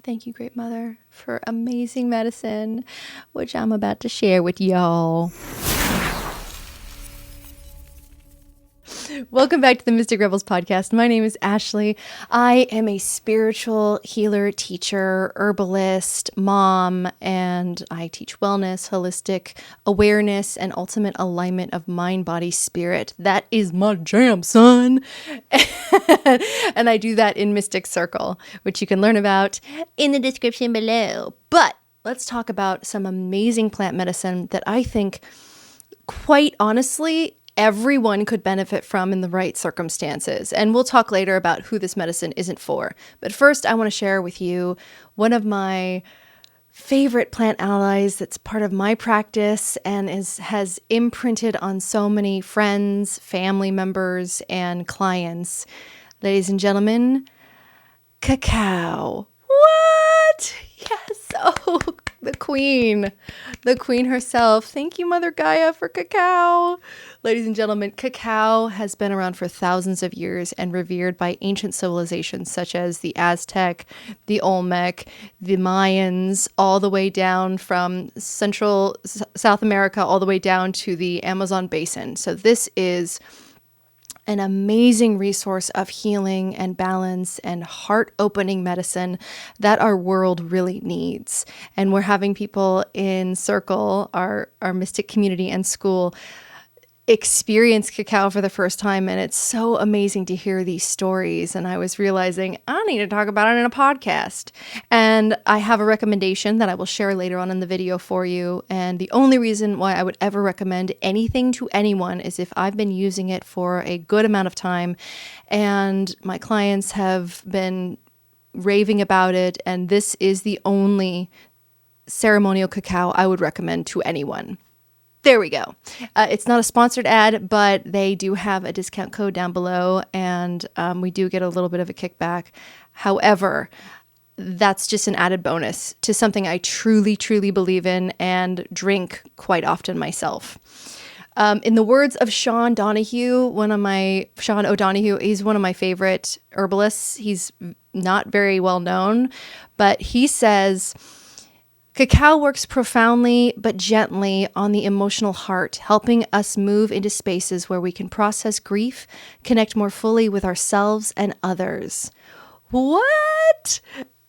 Thank you, Great Mother, for amazing medicine, which I'm about to share with y'all. Welcome back to the Mystic Rebels podcast. My name is Ashley. I am a spiritual healer, teacher, herbalist, mom, and I teach wellness, holistic awareness, and ultimate alignment of mind, body, spirit. That is my jam, son. And I do that in Mystic Circle, which you can learn about in the description below. But let's talk about some amazing plant medicine that I think, quite honestly, everyone could benefit from in the right circumstances. And we'll talk later about who this medicine isn't for. But first, I want to share with you one of my favorite plant allies that's part of my practice and has imprinted on so many friends, family members, and clients. Ladies and gentlemen, cacao. What? Yes. Oh, the queen herself. Thank you, Mother Gaia, for cacao. Ladies and gentlemen, cacao has been around for thousands of years and revered by ancient civilizations such as the Aztec, the Olmec, the Mayans, all the way down from Central South America, all the way down to the Amazon basin. So this is an amazing resource of healing and balance and heart-opening medicine that our world really needs. And we're having people in Circle, our mystic community and school, experience cacao for the first time, and it's so amazing to hear these stories. And I was realizing I need to talk about it in a podcast, and I have a recommendation that I will share later on in the video for you. And the only reason why I would ever recommend anything to anyone is if I've been using it for a good amount of time and my clients have been raving about it, and this is the only ceremonial cacao I would recommend to anyone. There we go. It's not a sponsored ad, but they do have a discount code down below, and we do get a little bit of a kickback. However, that's just an added bonus to something I truly, truly believe in and drink quite often myself. In the words of Sean O'Donohue, he's one of my favorite herbalists. He's not very well known, but he says, cacao works profoundly but gently on the emotional heart, helping us move into spaces where we can process grief, connect more fully with ourselves and others. What?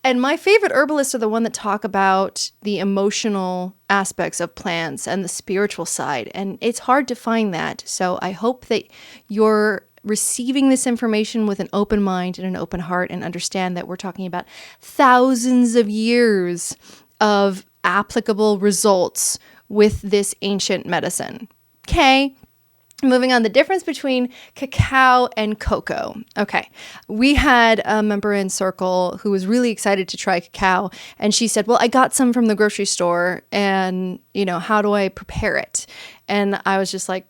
And my favorite herbalists are the one that talk about the emotional aspects of plants and the spiritual side. And it's hard to find that. So I hope that you're receiving this information with an open mind and an open heart, and understand that we're talking about thousands of years of applicable results with this ancient medicine. Okay, moving on. The difference between cacao and cocoa. Okay, we had a member in Circle who was really excited to try cacao, and she said, well, I got some from the grocery store, and how do I prepare it? And I was just like,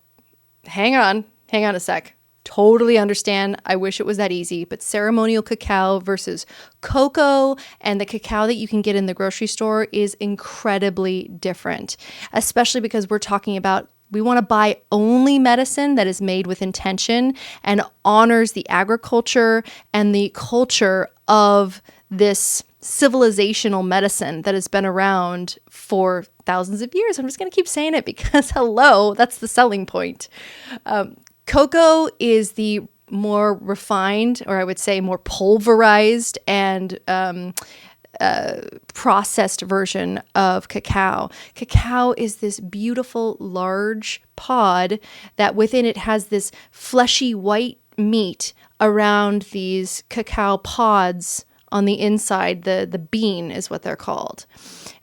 hang on a sec. Totally understand. I wish it was that easy, but ceremonial cacao versus cocoa and the cacao that you can get in the grocery store is incredibly different, especially because we're talking about, we want to buy only medicine that is made with intention and honors the agriculture and the culture of this civilizational medicine that has been around for thousands of years. I'm just going to keep saying it because, hello, that's the selling point. Cocoa is the more refined, or I would say more pulverized and processed version of cacao. Cacao is this beautiful, large pod that within it has this fleshy white meat around these cacao pods on the inside. The bean is what they're called.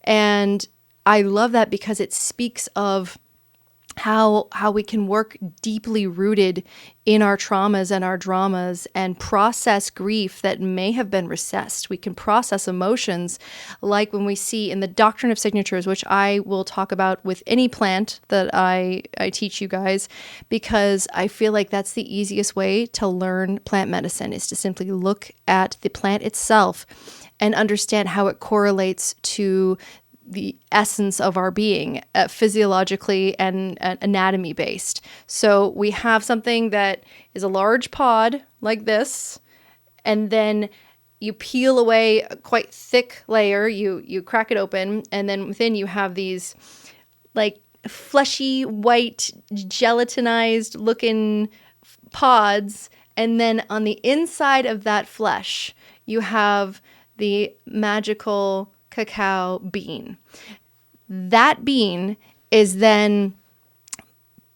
And I love that because it speaks of how we can work deeply rooted in our traumas and our dramas and process grief that may have been recessed. We can process emotions like when we see in the Doctrine of Signatures, which I will talk about with any plant that I teach you guys, because I feel like that's the easiest way to learn plant medicine, is to simply look at the plant itself and understand how it correlates to the essence of our being, physiologically and anatomy based. So we have something that is a large pod like this, and then you peel away a quite thick layer, you crack it open, and then within you have these like fleshy, white, gelatinized looking pods. And then on the inside of that flesh, you have the magical cacao bean. That bean is then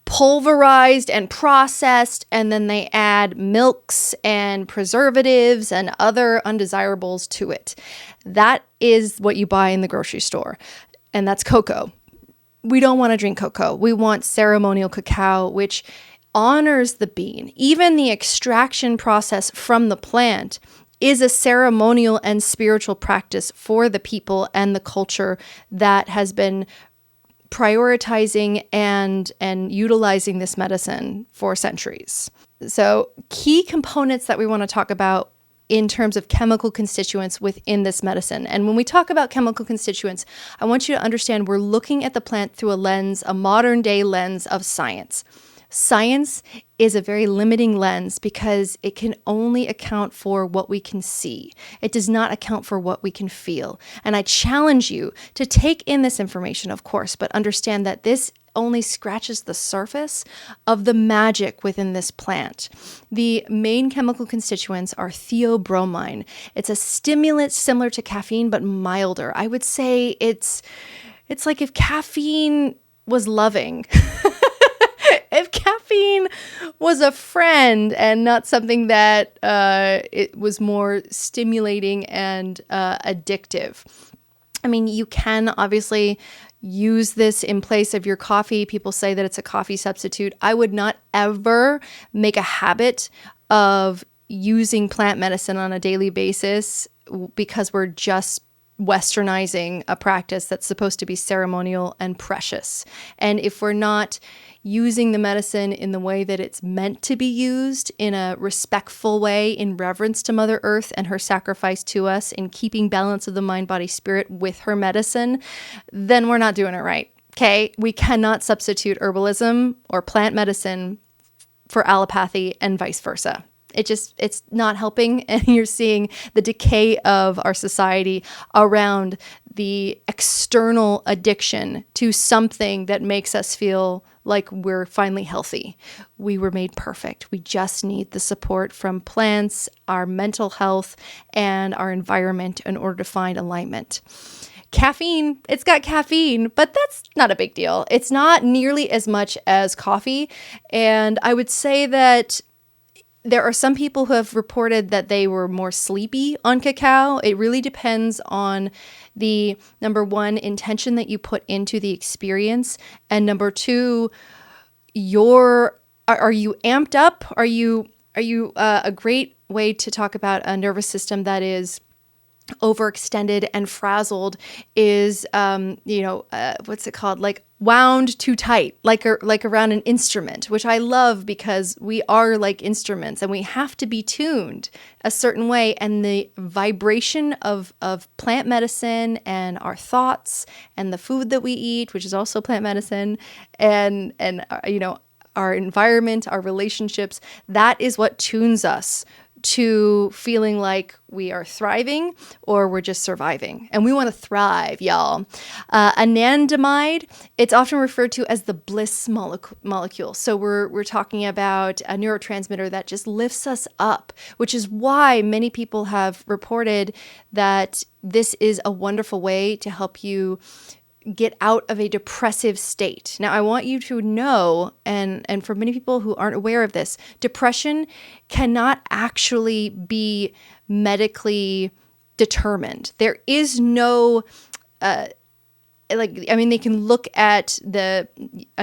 pulverized and processed, and then they add milks and preservatives and other undesirables to it. That is what you buy in the grocery store, and that's cocoa. We don't want to drink cocoa. We want ceremonial cacao, which honors the bean. Even the extraction process from the plant is a ceremonial and spiritual practice for the people and the culture that has been prioritizing and utilizing this medicine for centuries. So key components that we want to talk about in terms of chemical constituents within this medicine. And when we talk about chemical constituents, I want you to understand we're looking at the plant through a modern day lens of science. Science is a very limiting lens because it can only account for what we can see. It does not account for what we can feel. And I challenge you to take in this information, of course, but understand that this only scratches the surface of the magic within this plant. The main chemical constituents are theobromine. It's a stimulant similar to caffeine, but milder. I would say it's like if caffeine was loving. If caffeine was a friend and not something that it was more stimulating and addictive. I mean, you can obviously use this in place of your coffee. People say that it's a coffee substitute. I would not ever make a habit of using plant medicine on a daily basis because we're just westernizing a practice that's supposed to be ceremonial and precious. And if we're not using the medicine in the way that it's meant to be used, in a respectful way, in reverence to Mother Earth and her sacrifice to us, in keeping balance of the mind, body, spirit with her medicine, then we're not doing it right. Okay? We cannot substitute herbalism or plant medicine for allopathy and vice versa. It's not helping, and you're seeing the decay of our society around the external addiction to something that makes us feel like we're finally healthy. We were made perfect. We just need the support from plants, our mental health, and our environment in order to find alignment. Caffeine, it's got caffeine, but that's not a big deal. It's not nearly as much as coffee, and I would say that there are some people who have reported that they were more sleepy on cacao. It really depends on the, number one, intention that you put into the experience. And number two, are you amped up? Are you a great way to talk about a nervous system that is overextended and frazzled is, what's it called? Like wound too tight, like around an instrument, which I love because we are like instruments and we have to be tuned a certain way. And the vibration of plant medicine and our thoughts and the food that we eat, which is also plant medicine, and our environment, our relationships, that is what tunes us to feeling like we are thriving or we're just surviving. And we want to thrive, y'all. Anandamide, it's often referred to as the bliss molecule. So we're talking about a neurotransmitter that just lifts us up, which is why many people have reported that this is a wonderful way to help you get out of a depressive state. Now, I want you to know, and for many people who aren't aware of this, depression cannot actually be medically determined. There is no, they can look at a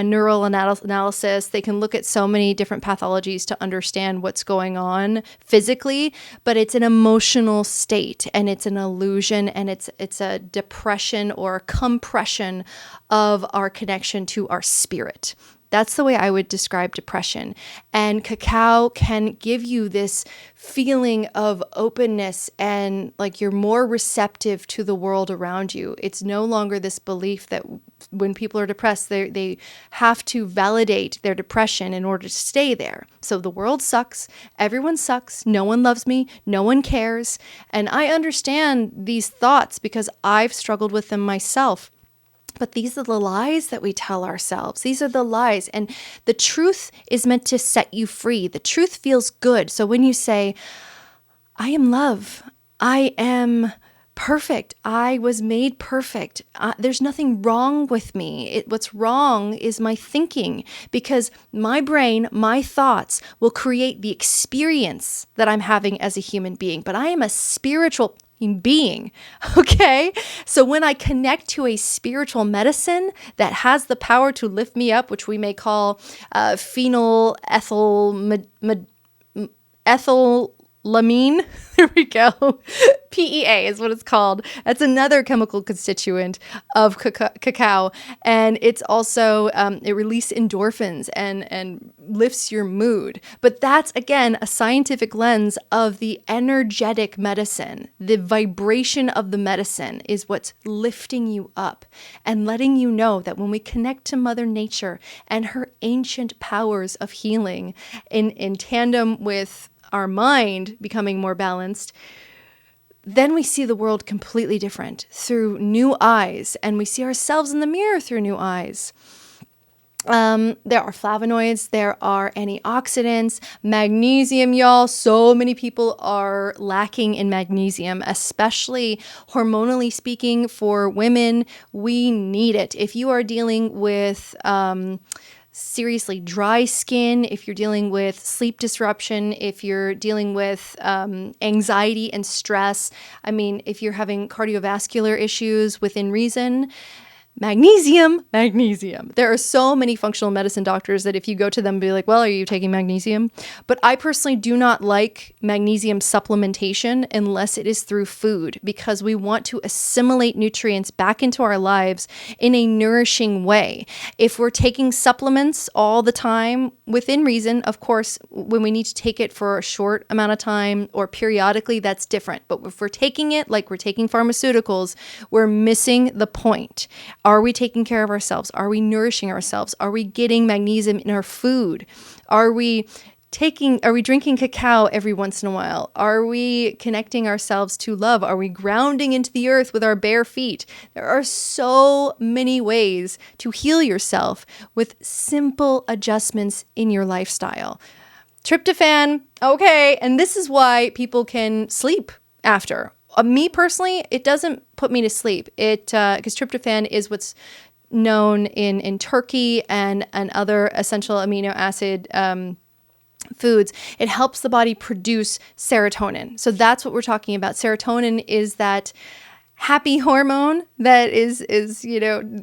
neural analysis. They can look at so many different pathologies to understand what's going on physically, but it's an emotional state and it's an illusion and it's a depression or a compression of our connection to our spirit. That's the way I would describe depression. And cacao can give you this feeling of openness and like you're more receptive to the world around you. It's no longer this belief that when people are depressed, they have to validate their depression in order to stay there. So the world sucks. Everyone sucks. No one loves me. No one cares. And I understand these thoughts because I've struggled with them myself. But these are the lies that we tell ourselves. These are the lies. And the truth is meant to set you free. The truth feels good. So when you say, I am love, I am perfect, I was made perfect, there's nothing wrong with me. What's wrong is my thinking, because my brain, my thoughts will create the experience that I'm having as a human being. But I am a spiritual being, okay? So when I connect to a spiritual medicine that has the power to lift me up, which we may call ethylamine, there we go. PEA is what it's called. That's another chemical constituent of cacao. And it's also, it releases endorphins and lifts your mood. But that's, again, a scientific lens of the energetic medicine. The vibration of the medicine is what's lifting you up and letting you know that when we connect to Mother Nature and her ancient powers of healing in tandem with our mind becoming more balanced, then we see the world completely different through new eyes, and we see ourselves in the mirror through new eyes. There are flavonoids, there are antioxidants, magnesium, y'all. So many people are lacking in magnesium, especially hormonally speaking for women. We need it. If you are dealing with seriously dry skin, if you're dealing with sleep disruption, if you're dealing with anxiety and stress, I mean, if you're having cardiovascular issues within reason, magnesium. There are so many functional medicine doctors that if you go to them and be like, well, are you taking magnesium? But I personally do not like magnesium supplementation unless it is through food, because we want to assimilate nutrients back into our lives in a nourishing way. If we're taking supplements all the time, within reason, of course, when we need to take it for a short amount of time or periodically, that's different. But if we're taking it like we're taking pharmaceuticals, we're missing the point. Are we taking care of ourselves? Are we nourishing ourselves? Are we getting magnesium in our food? Are we drinking cacao every once in a while? Are we connecting ourselves to love? Are we grounding into the earth with our bare feet? There are so many ways to heal yourself with simple adjustments in your lifestyle. Tryptophan, okay, and this is why people can sleep after. Me personally, it doesn't put me to sleep. Because tryptophan is what's known in turkey and other essential amino acid foods. It helps the body produce serotonin. So that's what we're talking about. Serotonin is that happy hormone that is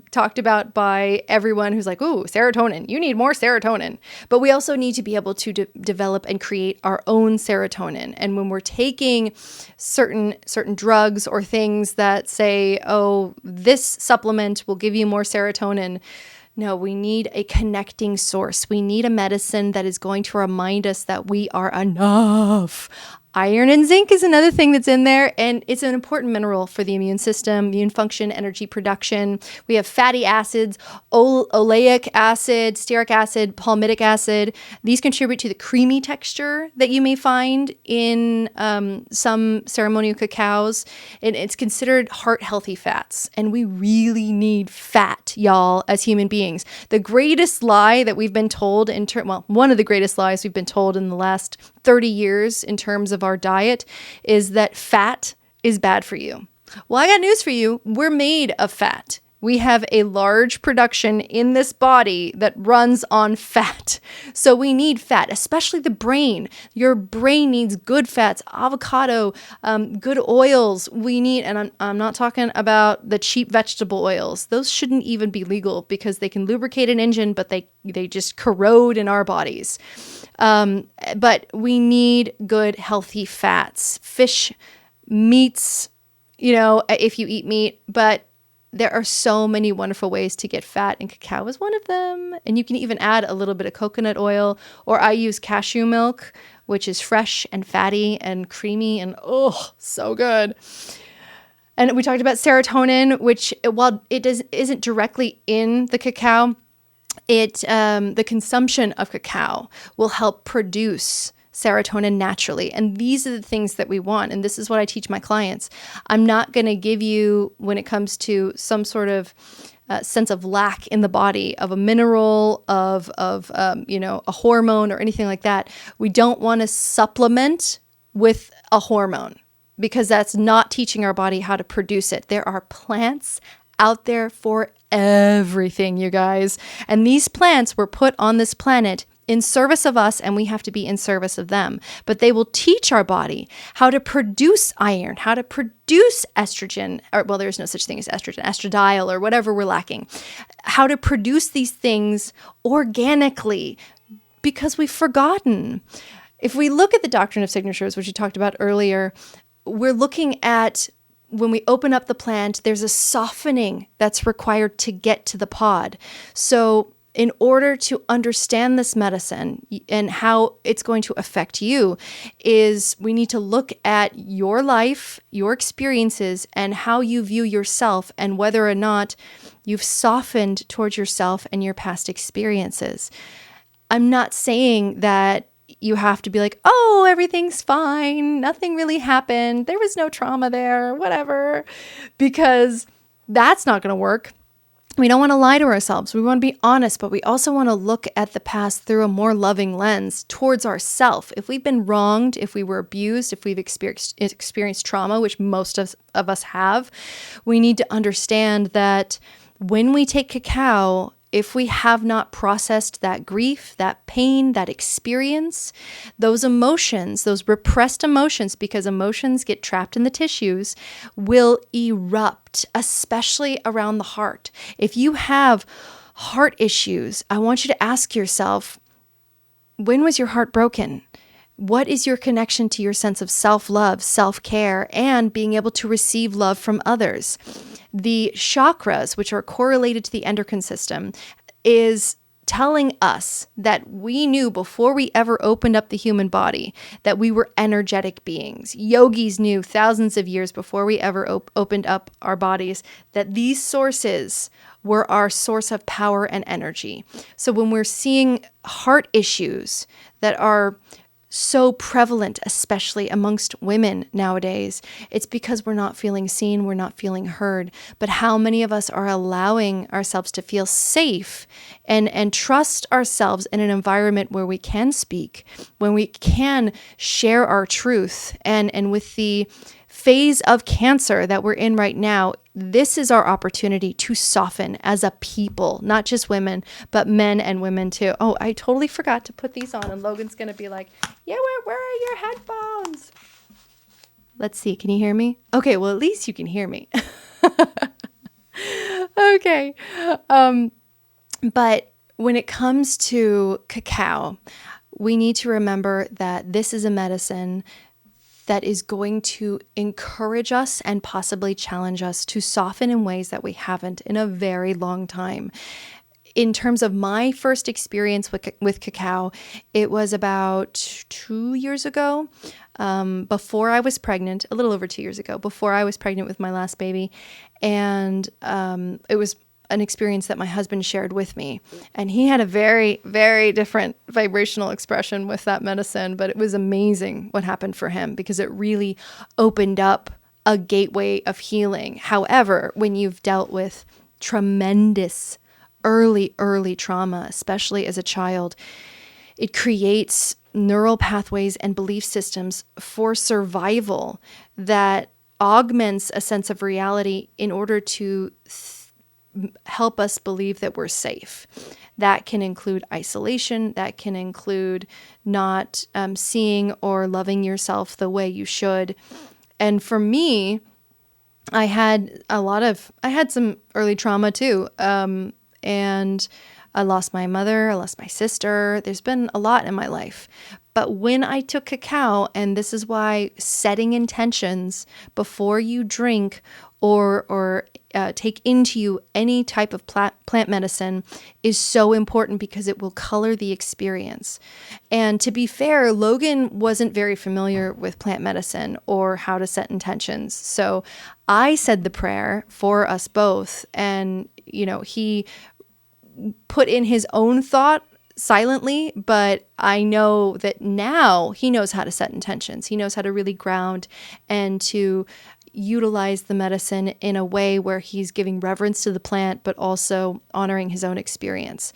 talked about by everyone who's like, ooh, serotonin, you need more serotonin. But we also need to be able to develop and create our own serotonin. And when we're taking certain drugs or things that say, oh, this supplement will give you more serotonin, no, we need a connecting source. We need a medicine that is going to remind us that we are enough. Iron and zinc is another thing that's in there, and it's an important mineral for the immune system, immune function, energy production. We have fatty acids, oleic acid, stearic acid, palmitic acid. These contribute to the creamy texture that you may find in some ceremonial cacaos. And it's considered heart-healthy fats, and we really need fat, y'all, as human beings. The greatest lie that we've been told one of the greatest lies we've been told in the last 30 years in terms of our diet is that fat is bad for you. Well, I got news for you. We're made of fat. We have a large production in this body that runs on fat. So we need fat, especially the brain. Your brain needs good fats, avocado, good oils. We need, and I'm not talking about the cheap vegetable oils. Those shouldn't even be legal because they can lubricate an engine, but they just corrode in our bodies. But we need good, healthy fats, fish, meats, if you eat meat, but there are so many wonderful ways to get fat, and cacao is one of them. And you can even add a little bit of coconut oil, or I use cashew milk, which is fresh and fatty and creamy and so good. And we talked about serotonin, which while isn't directly in the cacao, the consumption of cacao will help produce serotonin naturally. And these are the things that we want. And this is what I teach my clients. I'm not going to give you, when it comes to some sort of sense of lack in the body of a mineral, of a hormone or anything like that. We don't want to supplement with a hormone because that's not teaching our body how to produce it. There are plants out there for everything, you guys. And these plants were put on this planet in service of us, and we have to be in service of them. But they will teach our body how to produce iron, how to produce estrogen, there's no such thing as estrogen, estradiol, or whatever we're lacking, how to produce these things organically, because we've forgotten. If we look at the doctrine of signatures, which we talked about earlier, we're looking at when we open up the plant, there's a softening that's required to get to the pod. So in order to understand this medicine and how it's going to affect you, is we need to look at your life, your experiences, and how you view yourself, and whether or not you've softened towards yourself and your past experiences. I'm not saying that you have to be like, oh, everything's fine, nothing really happened, there was no trauma there, whatever, because that's not going to work. We don't want to lie to ourselves. We want to be honest, but we also want to look at the past through a more loving lens towards ourselves. If we've been wronged, if we were abused, if we've experienced trauma, which most of us have, we need to understand that when we take cacao, if we have not processed that grief, that pain, that experience, those emotions, those repressed emotions, because emotions get trapped in the tissues, will erupt, especially around the heart. If you have heart issues, I want you to ask yourself, when was your heart broken? What is your connection to your sense of self-love, self-care, and being able to receive love from others? The chakras, which are correlated to the endocrine system, is telling us that we knew before we ever opened up the human body that we were energetic beings. Yogis knew thousands of years before we ever opened up our bodies that these sources were our source of power and energy. So when we're seeing heart issues that are so prevalent, especially amongst women nowadays, it's because we're not feeling seen, we're not feeling heard. But how many of us are allowing ourselves to feel safe and trust ourselves in an environment where we can speak, when we can share our truth? And with the phase of cancer that we're in right now, this is our opportunity to soften as a people, not just women, but men and women too. Oh, I totally forgot to put these on, and Logan's going to be like, yeah, where are your headphones? Let's see. Can you hear me? Okay, well, at least you can hear me. Okay. But when it comes to cacao, we need to remember that this is a medicine that is going to encourage us and possibly challenge us to soften in ways that we haven't in a very long time. In terms of my first experience with cacao, it was about 2 years ago, before I was pregnant, a little over 2 years ago, before I was pregnant with my last baby. And it was an experience that my husband shared with me. And he had a very, very different vibrational expression with that medicine, but it was amazing what happened for him because it really opened up a gateway of healing. However, when you've dealt with tremendous early trauma, especially as a child, it creates neural pathways and belief systems for survival that augments a sense of reality in order to help us believe that we're safe. That can include isolation. That can include not seeing or loving yourself the way you should. And for me, I had some early trauma too. And I lost my mother, I lost my sister. There's been a lot in my life. But when I took cacao, and this is why setting intentions before you drink or take into you any type of plant medicine is so important, because it will color the experience. And to be fair, Logan wasn't very familiar with plant medicine or how to set intentions. So I said the prayer for us both, and he put in his own thought silently, but I know that now he knows how to set intentions. He knows how to really ground and to utilize the medicine in a way where he's giving reverence to the plant, but also honoring his own experience.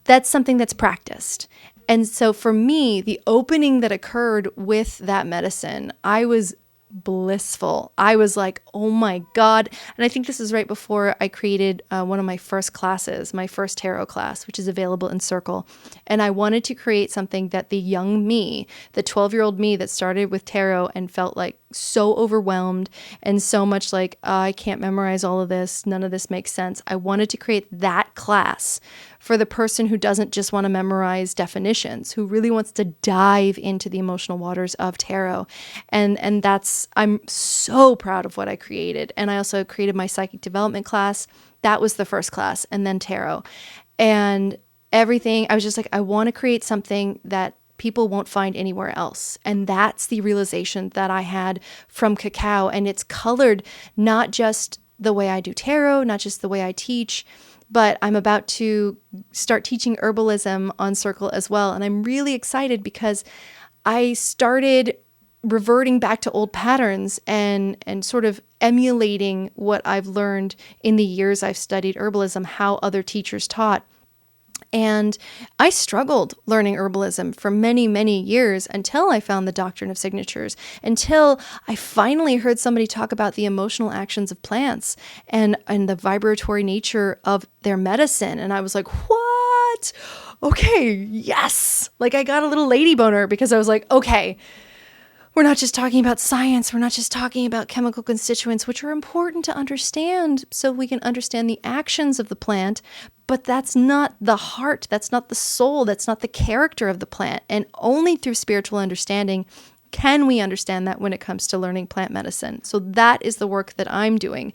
That's something that's practiced. And so for me, the opening that occurred with that medicine, I was blissful. I was like, oh my God. And I think this is right before I created one of my first classes, my first tarot class, which is available in Circle. And I wanted to create something that the young me, the 12-year-old me that started with tarot and felt like so overwhelmed and so much like, I can't memorize all of this. None of this makes sense. I wanted to create that class for the person who doesn't just want to memorize definitions, who really wants to dive into the emotional waters of tarot. And I'm so proud of what I created. And I also created my psychic development class. That was the first class, and then tarot. And everything, I was just like, I want to create something that people won't find anywhere else. And that's the realization that I had from cacao. And it's colored not just the way I do tarot, not just the way I teach, but I'm about to start teaching herbalism on Circle as well. And I'm really excited because I started reverting back to old patterns and sort of emulating what I've learned in the years I've studied herbalism, how other teachers taught. And I struggled learning herbalism for many, many years until I found the doctrine of signatures, until I finally heard somebody talk about the emotional actions of plants and the vibratory nature of their medicine. And I was like, what? Okay, yes. Like I got a little lady boner, because I was like, okay, we're not just talking about science. We're not just talking about chemical constituents, which are important to understand so we can understand the actions of the plant. But that's not the heart. That's not the soul. That's not the character of the plant. And only through spiritual understanding can we understand that when it comes to learning plant medicine. So that is the work that I'm doing.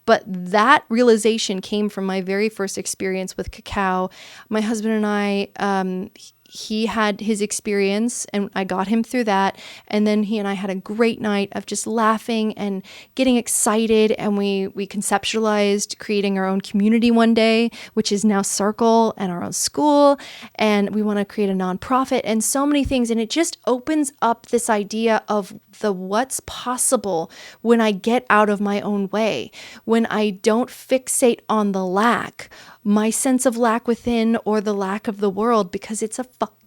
But that realization came from my very first experience with cacao. My husband and I, he had his experience and I got him through that. And then he and I had a great night of just laughing and getting excited. And we conceptualized creating our own community one day, which is now Circle, and our own school. And we want to create a nonprofit and so many things. And it just opens up this idea of the what's possible when I get out of my own way, when I don't fixate on the lack, my sense of lack within or the lack of the world, because it's a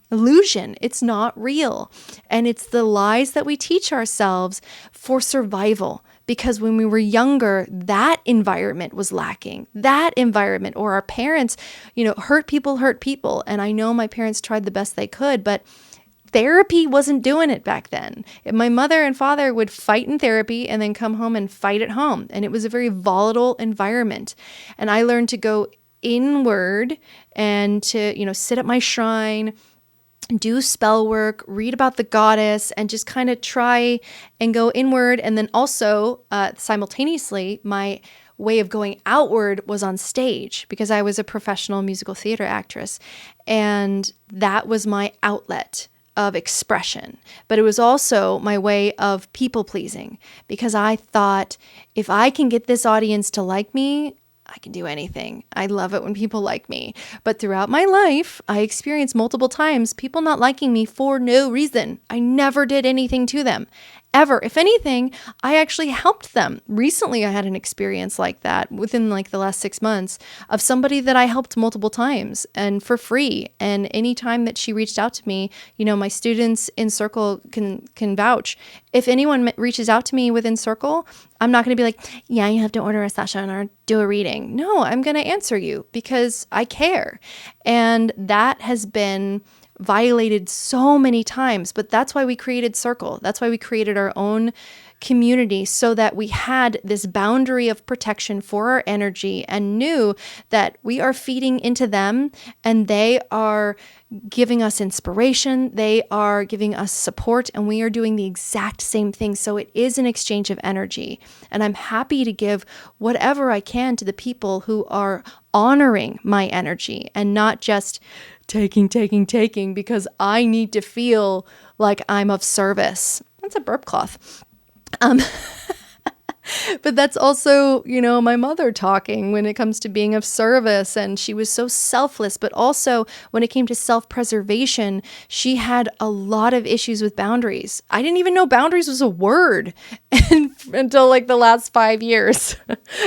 illusion. It's not real. And it's the lies that we teach ourselves for survival. Because when we were younger, that environment was lacking. That environment, or our parents, hurt people. And I know my parents tried the best they could, but therapy wasn't doing it back then. My mother and father would fight in therapy and then come home and fight at home. And it was a very volatile environment. And I learned to go inward and to, sit at my shrine, do spell work, read about the goddess, and just kind of try and go inward. And then also simultaneously, my way of going outward was on stage, because I was a professional musical theater actress. And that was my outlet of expression. But it was also my way of people pleasing, because I thought, if I can get this audience to like me, I can do anything. I love it when people like me. But throughout my life, I experienced multiple times people not liking me for no reason. I never did anything to them, ever. If anything, I actually helped them. Recently, I had an experience like that within like the last 6 months of somebody that I helped multiple times and for free. And anytime that she reached out to me, my students in Circle can vouch. If anyone reaches out to me within Circle, I'm not going to be like, yeah, you have to order a session or do a reading. No, I'm going to answer you because I care. And that has been violated so many times, but that's why we created Circle. That's why we created our own community so that we had this boundary of protection for our energy and knew that we are feeding into them and they are giving us inspiration, they are giving us support, and we are doing the exact same thing. So it is an exchange of energy. And I'm happy to give whatever I can to the people who are honoring my energy and not just taking, because I need to feel like I'm of service. That's a burp cloth. But that's also, my mother talking when it comes to being of service. And she was so selfless, but also when it came to self-preservation, she had a lot of issues with boundaries. I didn't even know boundaries was a word until like the last 5 years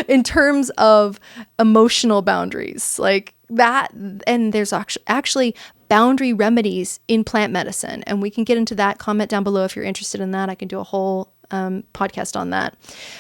in terms of emotional boundaries like that. And there's actually boundary remedies in plant medicine. And we can get into that. Comment down below if you're interested in that. I can do a whole podcast on that.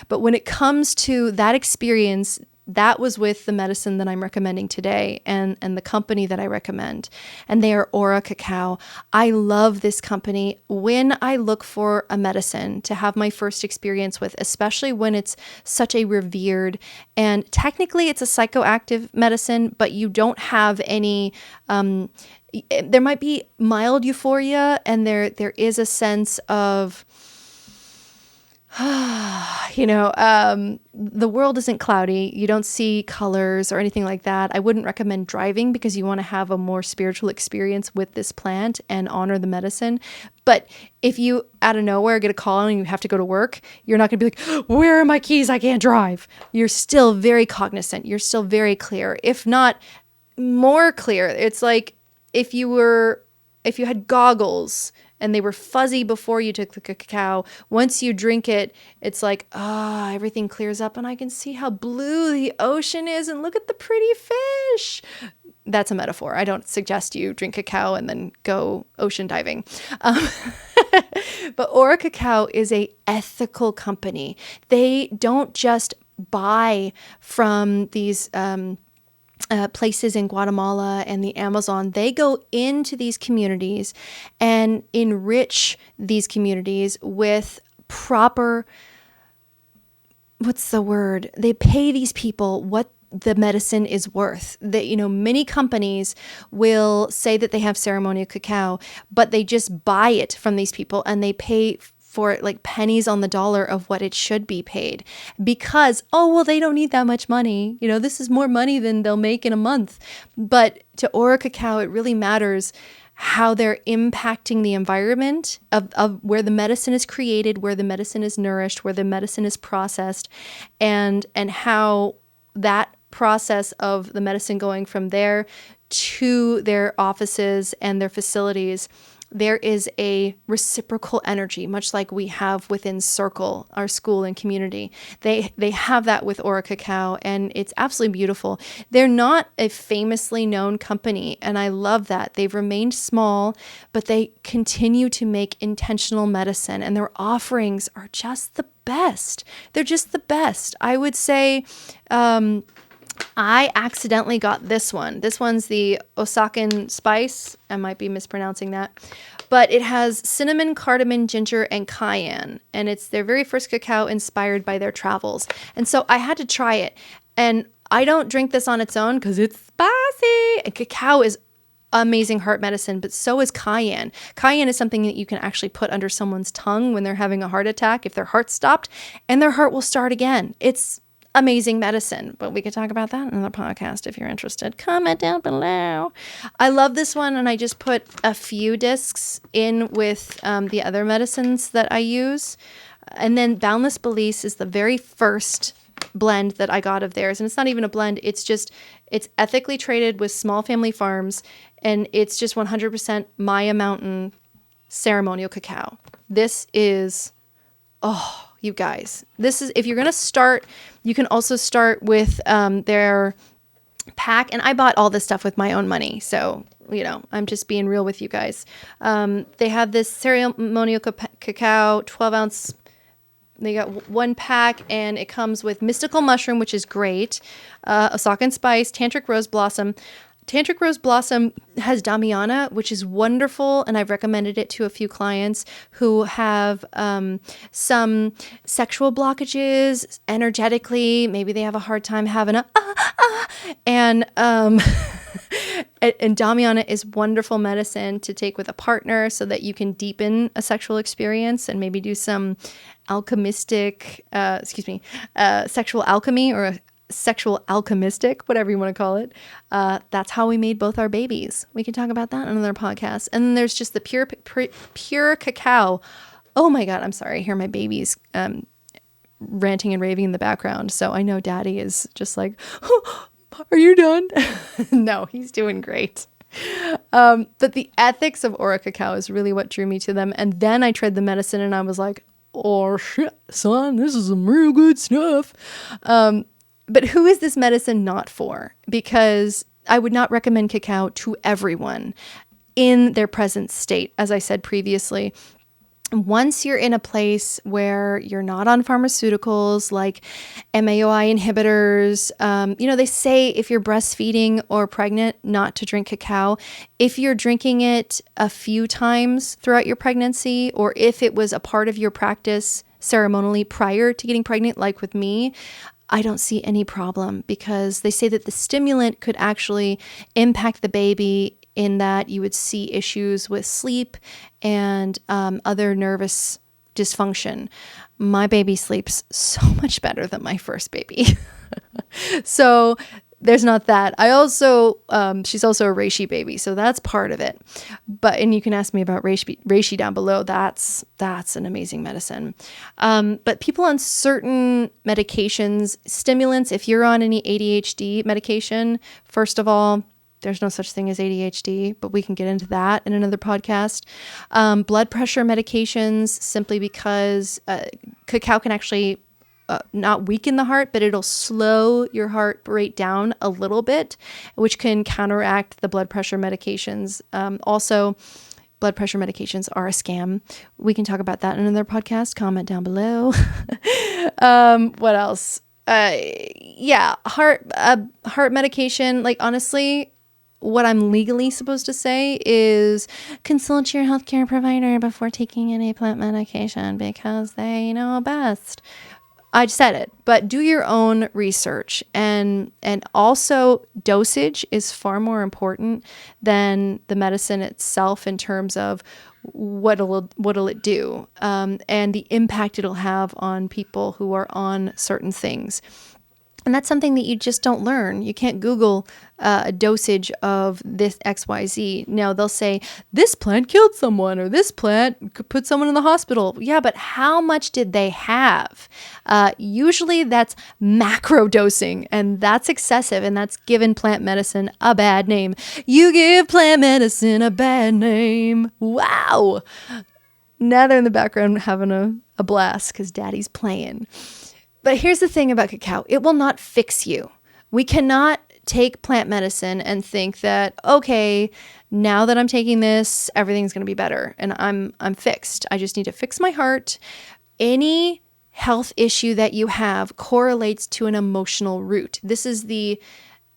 But when it comes to that experience, that was with the medicine that I'm recommending today and the company that I recommend. And they are Aura Cacao. I love this company. When I look for a medicine to have my first experience with, especially when it's such a revered, and technically it's a psychoactive medicine, but you don't have any, there might be mild euphoria and there is a sense of, the world isn't cloudy. You don't see colors or anything like that. I wouldn't recommend driving because you want to have a more spiritual experience with this plant and honor the medicine. But if you out of nowhere get a call and you have to go to work, you're not going to be like, where are my keys? I can't drive. You're still very cognizant. You're still very clear, if not more clear. It's like if you had goggles and they were fuzzy before you took the cacao. Once you drink it, it's like, everything clears up and I can see how blue the ocean is and look at the pretty fish. That's a metaphor. I don't suggest you drink cacao and then go ocean diving. But Aura Cacao is a ethical company. They don't just buy from these places in Guatemala and the Amazon. They go into these communities and enrich these communities with proper, they pay these people what the medicine is worth. That, many companies will say that they have ceremonial cacao, but they just buy it from these people and they pay for like pennies on the dollar of what it should be paid because, they don't need that much money. This is more money than they'll make in a month. But to Aura Cacao, it really matters how they're impacting the environment of where the medicine is created, where the medicine is nourished, where the medicine is processed, and how that process of the medicine going from there to their offices and their facilities, there is a reciprocal energy, much like we have within Circle, our school and community. They have that with Aura Cacao, and it's absolutely beautiful. They're not a famously known company, and I love that. They've remained small, but they continue to make intentional medicine, and their offerings are just the best. They're just the best. I would say, I accidentally got this one. This one's the Osakan Spice. I might be mispronouncing that. But it has cinnamon, cardamom, ginger, and cayenne. And it's their very first cacao inspired by their travels. And so I had to try it. And I don't drink this on its own because it's spicy. And cacao is amazing heart medicine, but so is cayenne. Cayenne is something that you can actually put under someone's tongue when they're having a heart attack, if their heart stopped, and their heart will start again. It's amazing medicine, but we could talk about that in another podcast if you're interested. Comment down below. I love this one, and I just put a few discs in with the other medicines that I use. And then Boundless Beliefs is the very first blend that I got of theirs. And it's not even a blend. It's ethically traded with small family farms, and it's just 100% Maya Mountain ceremonial cacao. This is, you guys, this is, if you're going to start, you can also start with their pack. And I bought all this stuff with my own money. So, I'm just being real with you guys. They have this ceremonial cacao, 12 ounce. They got one pack, and it comes with mystical mushroom, which is great. Osakan Spice, tantric rose blossom. Tantric Rose Blossom has Damiana, which is wonderful, and I've recommended it to a few clients who have some sexual blockages energetically. Maybe they have a hard time having and and Damiana is wonderful medicine to take with a partner so that you can deepen a sexual experience and maybe do some sexual alchemy or sexual alchemistic, whatever you want to call it. That's how we made both our babies. We can talk about that on another podcast. And then there's just the pure cacao. Oh my God, I'm sorry. I hear my babies ranting and raving in the background. So I know Daddy is just like, oh, are you done? No, he's doing great. But the ethics of Aura Cacao is really what drew me to them. And then I tried the medicine and I was like, oh shit, son, this is some real good stuff. But who is this medicine not for? Because I would not recommend cacao to everyone in their present state. As I said previously, once you're in a place where you're not on pharmaceuticals like MAOI inhibitors, they say if you're breastfeeding or pregnant, not to drink cacao. If you're drinking it a few times throughout your pregnancy, or if it was a part of your practice ceremonially prior to getting pregnant, like with me, I don't see any problem, because they say that the stimulant could actually impact the baby in that you would see issues with sleep and other nervous dysfunction. My baby sleeps so much better than my first baby. So there's not that. I also, she's also a reishi baby, so that's part of it. And you can ask me about reishi down below. That's an amazing medicine. But people on certain medications, stimulants, if you're on any ADHD medication, first of all, there's no such thing as ADHD, but we can get into that in another podcast. Blood pressure medications, simply because cacao can actually not weaken the heart, but it'll slow your heart rate down a little bit, which can counteract the blood pressure medications. Also, blood pressure medications are a scam. We can talk about that in another podcast. Comment down below. What else? Heart medication. Like, honestly, what I'm legally supposed to say is consult your healthcare provider before taking any plant medication, because they know best. I said it, but do your own research, and also dosage is far more important than the medicine itself in terms of what'll it do, and the impact it'll have on people who are on certain things. And that's something that you just don't learn. You can't Google a dosage of this XYZ. Now, they'll say, this plant killed someone, or this plant could put someone in the hospital. Yeah, but how much did they have? Usually that's macro dosing, and that's excessive, and that's given plant medicine a bad name. You give plant medicine a bad name. Wow. Now they're in the background having a blast because Daddy's playing. But here's the thing about cacao. It will not fix you. We cannot take plant medicine and think that, okay, now that I'm taking this, everything's going to be better and I'm fixed. I just need to fix my heart. Any health issue that you have correlates to an emotional root. This is the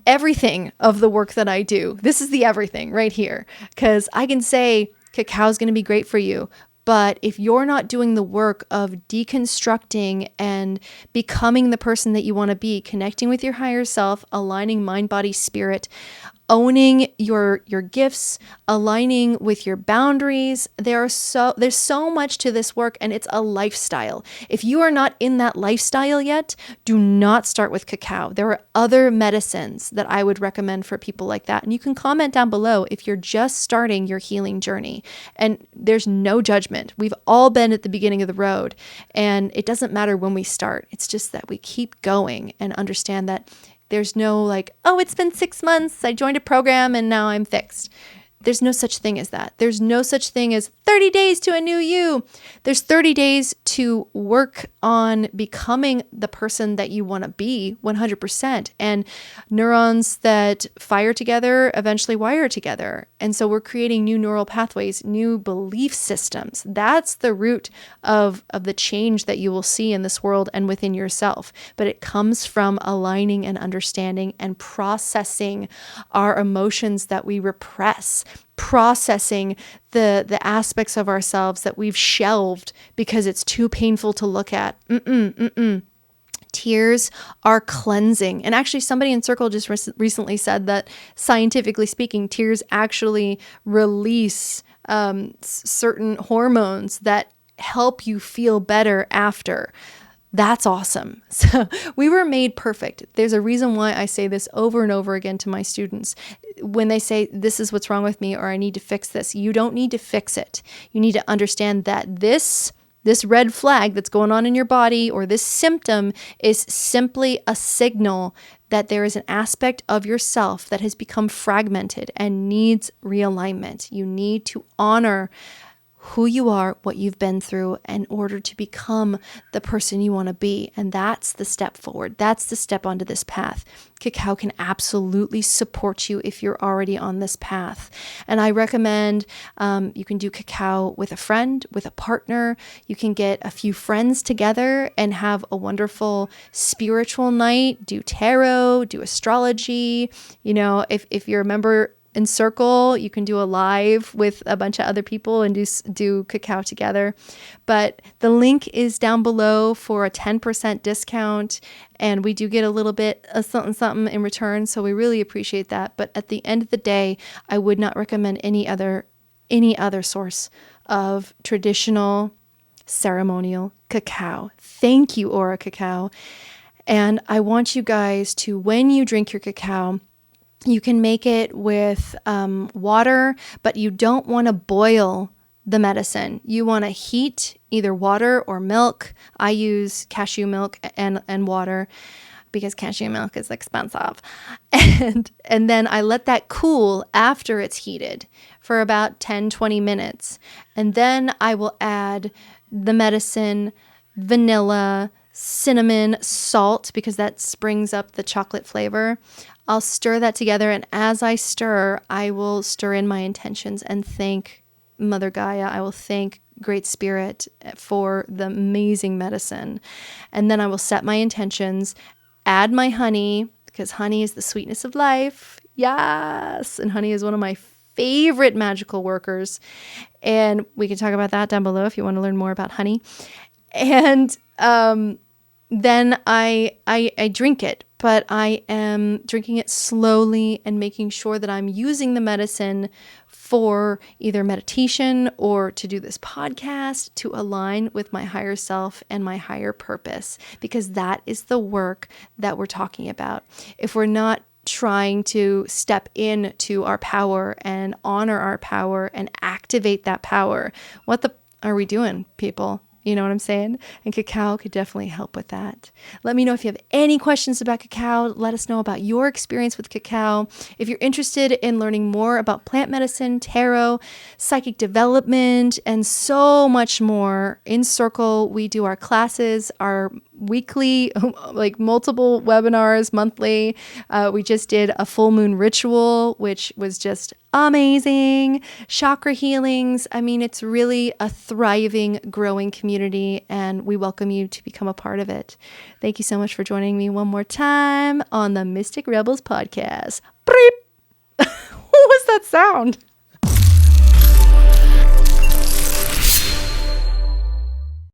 everything of the work that I do. This is the everything right here, because I can say cacao is going to be great for you. But if you're not doing the work of deconstructing and becoming the person that you want to be, connecting with your higher self, aligning mind, body, spirit, owning your gifts, aligning with your boundaries, there's so much to this work, and it's a lifestyle. If you are not in that lifestyle yet, do not start with cacao. There are other medicines that I would recommend for people like that. And you can comment down below if you're just starting your healing journey. And there's no judgment. We've all been at the beginning of the road, and it doesn't matter when we start. It's just that we keep going and understand that there's no like, oh, it's been 6 months, I joined a program and now I'm fixed. There's no such thing as that. There's no such thing as 30 days to a new you. There's 30 days to work on becoming the person that you want to be 100%. And neurons that fire together eventually wire together. And so we're creating new neural pathways, new belief systems. That's the root of the change that you will see in this world and within yourself. But it comes from aligning and understanding and processing our emotions that we repress, processing the aspects of ourselves that we've shelved because it's too painful to look at. Tears are cleansing. And actually, somebody in Circle just recently said that scientifically speaking, tears actually release certain hormones that help you feel better after. That's awesome. So we were made perfect. There's a reason why I say this over and over again to my students. When they say, this is what's wrong with me, or I need to fix this, you don't need to fix it. You need to understand that this red flag that's going on in your body, or this symptom, is simply a signal that there is an aspect of yourself that has become fragmented and needs realignment. You need to honor who you are, what you've been through, in order to become the person you want to be. And that's the step forward. That's the step onto this path. Cacao can absolutely support you if you're already on this path. And I recommend you can do cacao with a friend, with a partner. You can get a few friends together and have a wonderful spiritual night. Do tarot, do astrology. You know, if you're a member in Circle, you can do a live with a bunch of other people and do cacao together. But the link is down below for a 10% discount, and we do get a little bit of something in return, so we really appreciate that. But at the end of the day, I would not recommend any other source of traditional ceremonial cacao. Thank you, Aura Cacao. And I want you guys to, when you drink your cacao, you can make it with water, but you don't want to boil the medicine. You want to heat either water or milk. I use cashew milk and water because cashew milk is expensive. And then I let that cool after it's heated for about 10-20 minutes. And then I will add the medicine, vanilla, cinnamon, salt, because that springs up the chocolate flavor. I'll stir that together, and as I stir, I will stir in my intentions and thank Mother Gaia. I will thank Great Spirit for the amazing medicine. And then I will set my intentions, add my honey, because honey is the sweetness of life. Yes! And honey is one of my favorite magical workers. And we can talk about that down below if you want to learn more about honey. And then I drink it, but I am drinking it slowly and making sure that I'm using the medicine for either meditation or to do this podcast to align with my higher self and my higher purpose, because that is the work that we're talking about. If we're not trying to step into our power and honor our power and activate that power, what the are we doing, people? You know what I'm saying? And cacao could definitely help with that. Let me know if you have any questions about cacao. Let us know about your experience with cacao. If you're interested in learning more about plant medicine, tarot, psychic development, and so much more, in Circle, we do our classes, our weekly, like multiple webinars monthly. We just did a full moon ritual, which was just amazing. Chakra healings. I mean, it's really a thriving, growing community, and we welcome you to become a part of it. Thank you so much for joining me one more time on the Mystic Rebels podcast. What was that sound?